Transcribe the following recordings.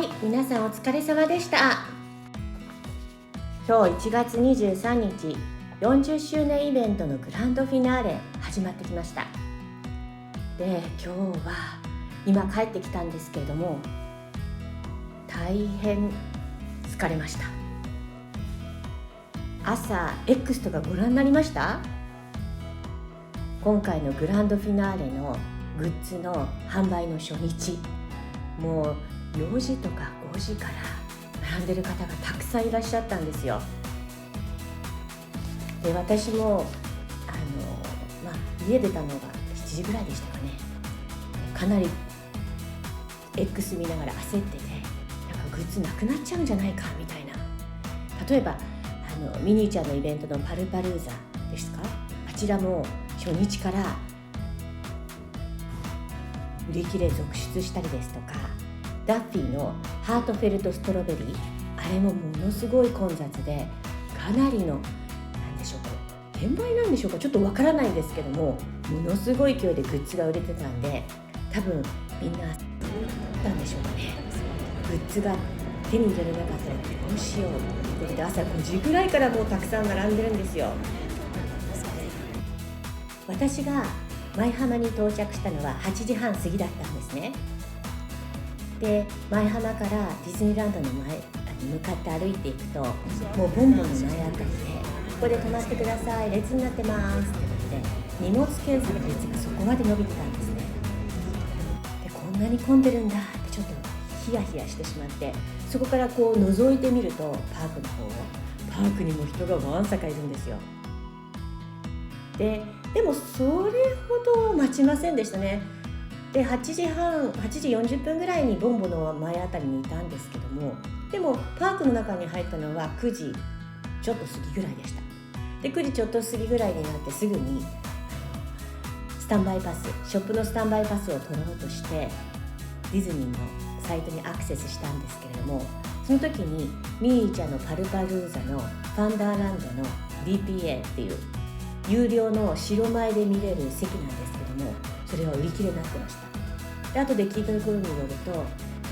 はい、皆さんお疲れ様でした。今日1月23日、40周年イベントのグランドフィナーレ始まってきました。で、今日は今帰ってきたんですけれども、大変疲れました。朝 X とかご覧になりました？今回のグランドフィナーレのグッズの販売の初日、もう4時とか5時から並んでる方がたくさんいらっしゃったんですよ。で、私も家出たのが7時ぐらいでしたかね。かなり X 見ながら焦ってて、なんかグッズなくなっちゃうんじゃないかみたいな。例えばミニーちゃんのイベントのパルパルーザですか、あちらも初日から売り切れ続出したりですとか、ダッフィーのハートフェルトストロベリー、あれもものすごい混雑で、かなりの転売なんでしょうか、ちょっとわからないんですけども、ものすごい勢いでグッズが売れてたんで、多分みんななんでしょうかね。グッズが手に入れられなかったらどうしようということで、朝5時ぐらいからもうたくさん並んでるんですよ。私が舞浜に到着したのは8時半過ぎだったんですね。で、舞浜からディズニーランドの前に向かって歩いていくと、もうボンボンの前あたりで、ここで止まってください、列になってますって言って、荷物検査の列がそこまで伸びてたんですね。で、こんなに混んでるんだってちょっとヒヤヒヤしてしまって、そこからこう覗いてみると、パークの方を、パークにも人がわんさかいるんですよ。でもそれほど待ちませんでしたね。で、8時40分ぐらいにボンボの前あたりにいたんですけども、でもパークの中に入ったのは9時ちょっと過ぎぐらいでした。で、9時ちょっと過ぎぐらいになってすぐにスタンバイパス、ショップのスタンバイパスを取ろうとしてディズニーのサイトにアクセスしたんですけれども、その時にミニーちゃんのパルパルーザのファンダーランドの DPA っていう有料の白前で見れる席なんですけども、それは売り切れになってました。で、後で聞いたところによると、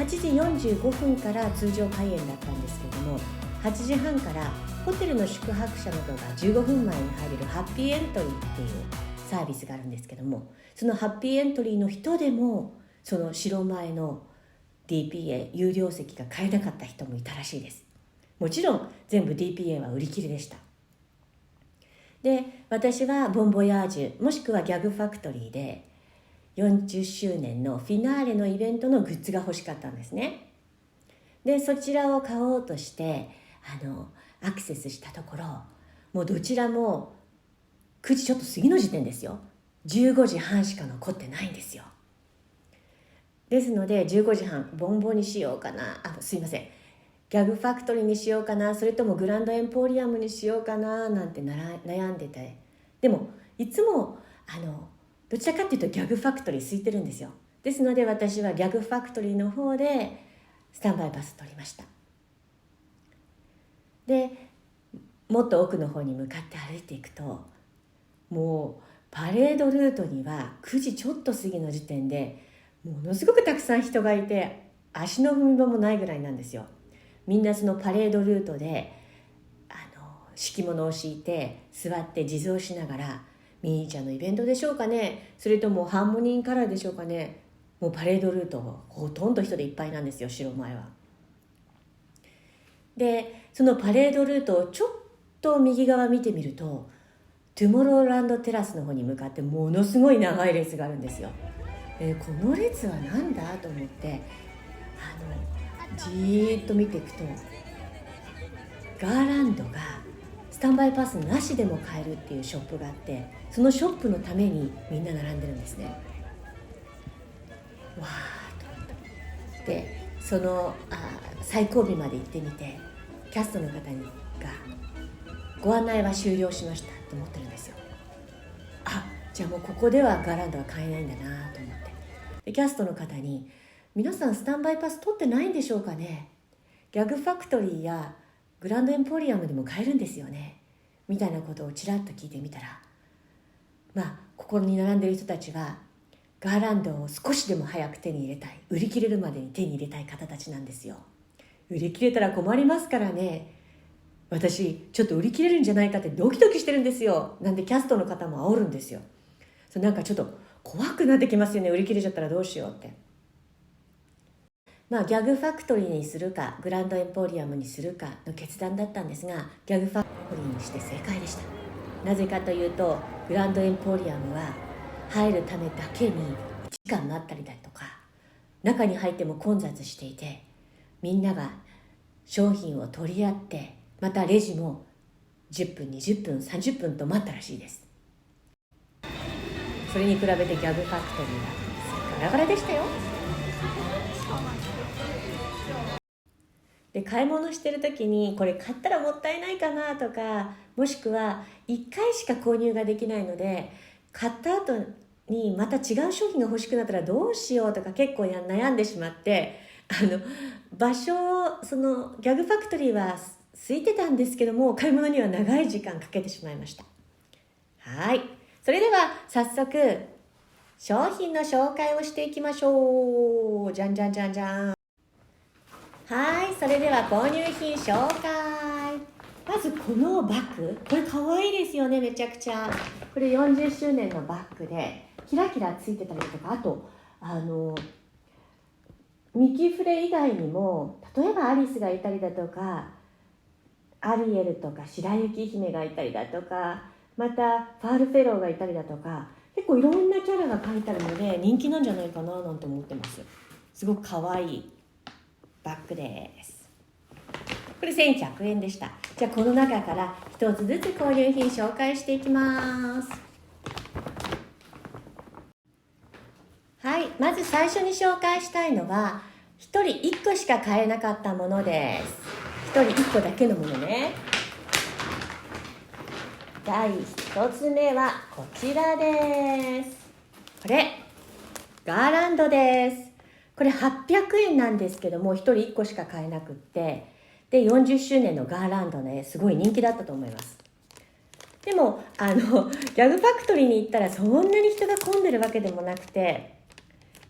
8時45分から通常開演だったんですけれども、8時半からホテルの宿泊者などが15分前に入れるハッピーエントリーっていうサービスがあるんですけども、そのハッピーエントリーの人でもその白前の DPA 有料席が買えなかった人もいたらしいです。もちろん全部 DPA は売り切れでした。で、私はボンボヤージュもしくはギャグファクトリーで40周年のフィナーレのイベントのグッズが欲しかったんですね。で、そちらを買おうとしてアクセスしたところ、もうどちらも9時ちょっと過ぎの時点ですよ。15時半しか残ってないんですよ。ですので15時半ボンボにしようかな、すいません、ギャグファクトリーにしようかな、それともグランドエンポリアムにしようかななんて悩んでて、でもいつもどちらかっていうとギャグファクトリー空いてるんですよ。ですので私はギャグファクトリーの方でスタンバイパス取りました。で、もっと奥の方に向かって歩いていくと、もうパレードルートには9時ちょっと過ぎの時点でものすごくたくさん人がいて、足の踏み場もないぐらいなんですよ。みんなそのパレードルートで敷物を敷いて座って地蔵しながら、ミニーちゃんのイベントでしょうかね、それともハーモニーカラーでしょうかね、もうパレードルートほとんど人でいっぱいなんですよ、白前は。で、そのパレードルートをちょっと右側見てみると、トゥモローランドテラスの方に向かってものすごい長い列があるんですよ。この列は何だと思ってじーっと見ていくと、ガーランドがスタンバイパスなしでも買えるっていうショップがあって、そのショップのためにみんな並んでるんですね。わーと思って、でその最後尾まで行ってみて、キャストの方がご案内は終了しましたと思ってるんですよ。じゃあもうここではガーランドは買えないんだなと思って、でキャストの方に、皆さんスタンバイパス取ってないんでしょうかね、ギャグファクトリーやグランドエンポリアムでも買えるんですよね、みたいなことをちらっと聞いてみたら、ここに並んでる人たちはガーランドを少しでも早く手に入れたい、売り切れるまでに手に入れたい方たちなんですよ。売り切れたら困りますからね。私ちょっと売り切れるんじゃないかってドキドキしてるんですよ。なんでキャストの方も煽るんですよ。なんかちょっと怖くなってきますよね。売り切れちゃったらどうしようって。ギャグファクトリーにするかグランドエンポリアムにするかの決断だったんですが、ギャグファクトリーにして正解でした。なぜかというと、グランドエンポリアムは入るためだけに1時間待ったりだとか、中に入っても混雑していて、みんなが商品を取り合って、またレジも10分20分30分と待ったらしいです。それに比べてギャグファクトリーはガラガラでしたよ。で、買い物してる時にこれ買ったらもったいないかなとか、もしくは1回しか購入ができないので、買った後にまた違う商品が欲しくなったらどうしようとか結構悩んでしまって、場所、そのギャグファクトリーは空いてたんですけども、買い物には長い時間かけてしまいました。はい、それでは早速商品の紹介をしていきましょう。じゃんじゃんじゃんじゃん。はい、それでは購入品紹介。まずこのバッグ、これかわいいですよね。めちゃくちゃこれ40周年のバッグでキラキラついてたりとか、あとミキフレ以外にも、例えばアリスがいたりだとか、アリエルとか白雪姫がいたりだとか、またファールフェローがいたりだとか、結構いろんなキャラが描いてあるので人気なんじゃないかななんて思ってます。すごくかわいいバッグです。これ1100円でした。じゃあこの中から一つずつ購入品紹介していきます。はい、まず最初に紹介したいのは1人1個しか買えなかったものです。1人1個だけのものね。第1つ目はこちらです。これガーランドです。これ800円なんですけども、1人1個しか買えなくって、で40周年のガーランドね、すごい人気だったと思います。でもギャグファクトリーに行ったらそんなに人が混んでるわけでもなくて、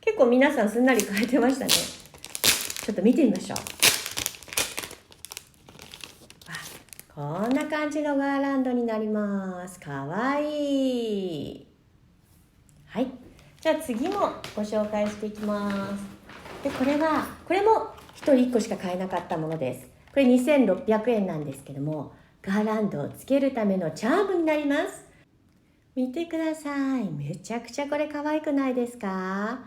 結構皆さんすんなり買えてましたね。ちょっと見てみましょう。こんな感じのガーランドになります。かわいい。はい、じゃあ次もご紹介していきます。でこれも1人1個しか買えなかったものです。これ2600円なんですけども、ガーランドをつけるためのチャームになります。見てください。めちゃくちゃこれ可愛くないですか？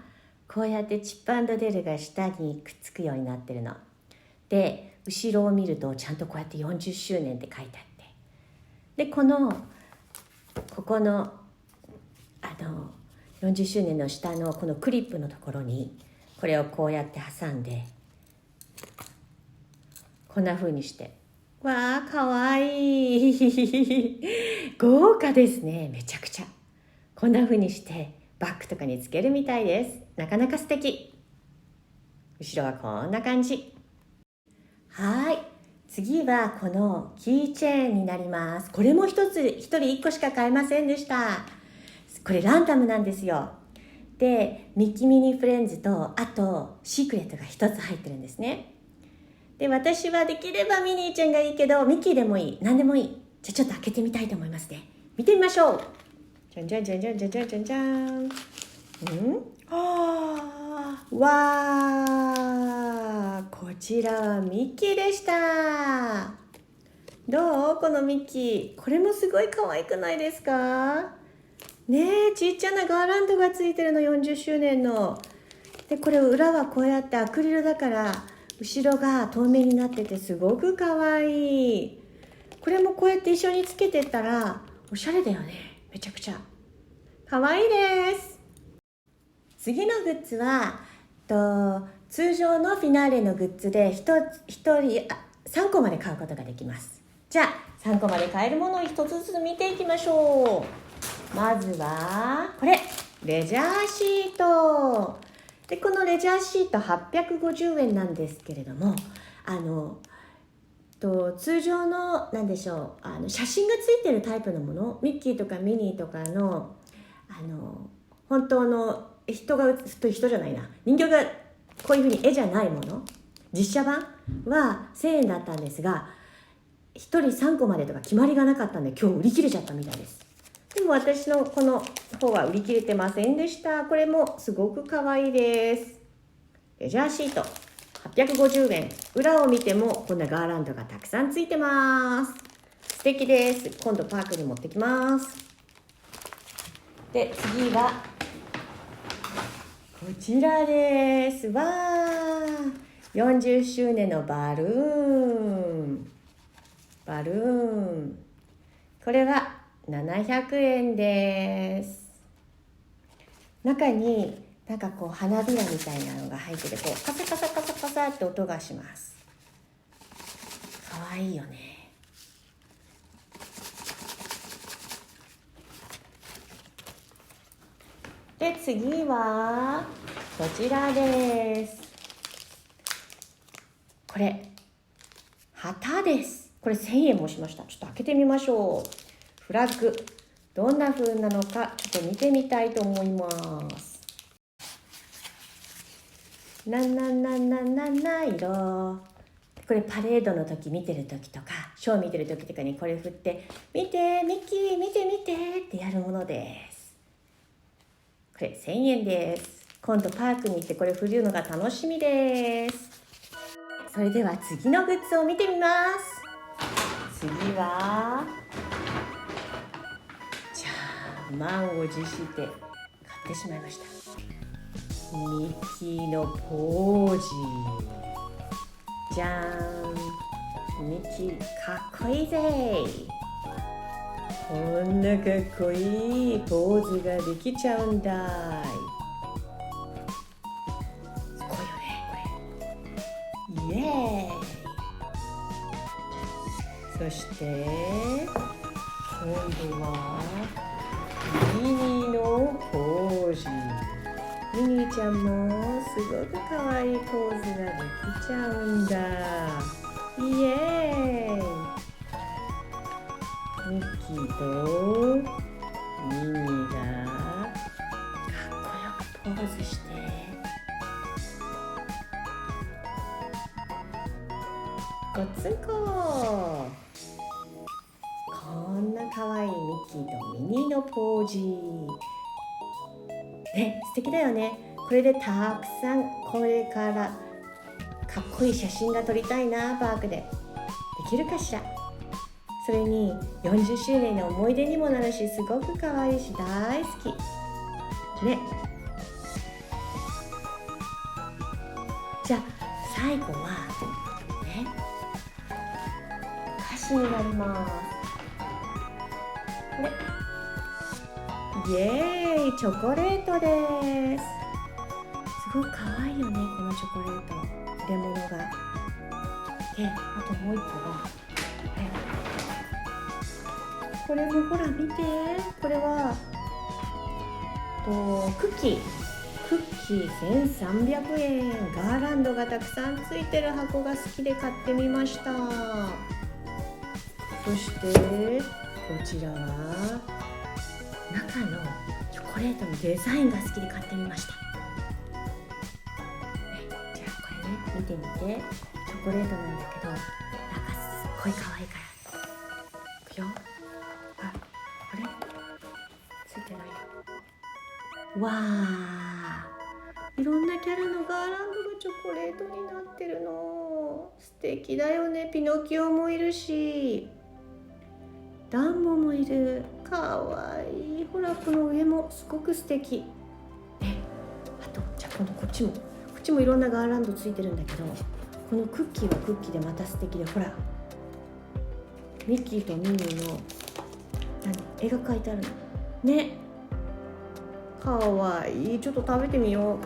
こうやってチップ&デールが下にくっつくようになってるので、後ろを見るとちゃんとこうやって40周年って書いてあって、でここの40周年の下のこのクリップのところにこれをこうやって挟んで、こんな風にして、わーかわいい豪華ですね。めちゃくちゃこんな風にしてバッグとかにつけるみたいです。なかなか素敵。後ろはこんな感じ。はい、次はこのキーチェーンになります。これも1人1個しか買えませんでした。これランダムなんですよ。でミッキーミニフレンズと、あとシークレットが1つ入ってるんですね。で私はできればミニーちゃんがいいけど、ミッキーでもいい、何でもいい。じゃあちょっと開けてみたいと思いますね。見てみましょう。じゃんじゃんじゃんじゃんじゃんじゃんじゃんじゃん。わー、こちらはミッキーでした。どう？このミッキー。これもすごい可愛くないですか？ねえ、ちっちゃなガーランドがついてるの、40周年の。でこれ裏はこうやってアクリルだから後ろが透明になっててすごく可愛い。これもこうやって一緒につけてったらおしゃれだよね。めちゃくちゃ可愛いです。次のグッズは通常のフィナーレのグッズで1人3個まで買うことができます。じゃあ3個まで買えるものを1つずつ見ていきましょう。まずはこれレジャーシートで、このレジャーシート850円なんですけれども、通常の写真がついてるタイプのもの、ミッキーとかミニーとかの本当の人が人じゃないな、人形がこういうふうに絵じゃないもの、実写版は1000円だったんですが、1人3個までとか決まりがなかったんで、今日売り切れちゃったみたいです。でも私のこの方は売り切れてませんでした。これもすごく可愛いです。レジャーシート850円。裏を見てもこんなガーランドがたくさんついてます。素敵です。今度パークに持ってきます。で、次はこちらです。わー、40周年のバルーン。これは700円です。中になんかこう花びらみたいなのが入ってて、こうカサカサカサカサって音がします。かわいいよね。で、次はこちらです。これ旗です。これ1000円もしました。ちょっと開けてみましょう。フラッグ、どんな風なのかちょっと見てみたいと思います。色。これパレードの時見てる時とか、ショー見てる時とかにこれ振って、見てミッキー見て見てってやるものです。これ1000円です。今度パークに行ってこれ振るのが楽しみです。それでは次のグッズを見てみます。次はじゃあ満を持して買ってしまいました。ミッキーのポージ。じゃーん。ミッキーかっこいいぜ。こんなかっこいいポーズができちゃうんだい。すごいよねこれ。イエーイ。そして今度はミニーのポーズ。ミニーちゃんもすごくかわいいポーズができちゃうんだ。イエーイ。ミッキーとミニーがかっこよくポーズしてごっつんこ。こんなかわいいミッキーとミニーのポーズね、素敵だよね。これでたくさんこれからかっこいい写真が撮りたいな。パークでできるかしら。それに40周年の思い出にもなるし、すごくかわいいし大好きね。じゃあ最後はね、歌詞になります。これイエーイ、チョコレートです。すごくかわいいよね、このチョコレート、入れ物が。で、あともう一個がこれもほら見て、これはクッキー1300円。ガーランドがたくさんついてる箱が好きで買ってみました。そしてこちらは中のチョコレートのデザインが好きで買ってみました。じゃあこれね、見てみて。チョコレートなんだけど、なんかすっごい可愛いから。いくよ。あれついてないよ。わー、いろんなキャラのガーランドがチョコレートになってるの。素敵だよね。ピノキオもいるし、ダンボもいる。かわいい。ほら、この上もすごく素敵ね。あとじゃあ今度こっちもいろんなガーランドついてるんだけど、このクッキーはクッキーでまた素敵で、ほらミッキーとミニーの絵が描いてあるのね。かわいい。ちょっと食べてみよ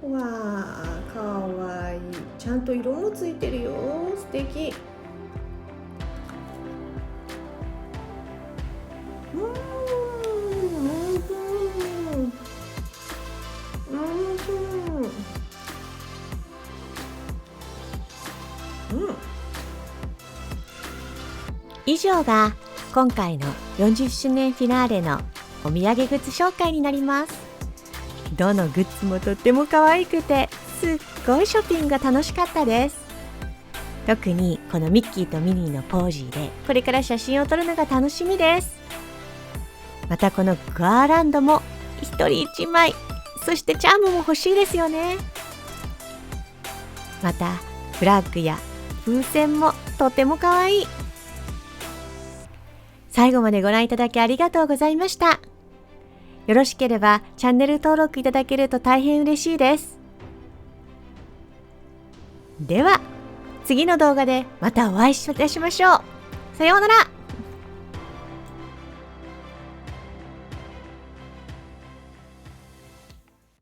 う。わー、かわいい。ちゃんと色もついてるよ。素敵。以上が今回の40周年フィナーレのお土産グッズ紹介になります。どのグッズもとっても可愛くて、すっごいショッピングが楽しかったです。特にこのミッキーとミニーのポージーでこれから写真を撮るのが楽しみです。またこのガーランドも一人一枚、そしてチャームも欲しいですよね。またフラッグや風船もとても可愛い。最後までご覧いただきありがとうございました。よろしければチャンネル登録いただけると大変嬉しいです。では次の動画でまたお会いいたしましょう。さようなら。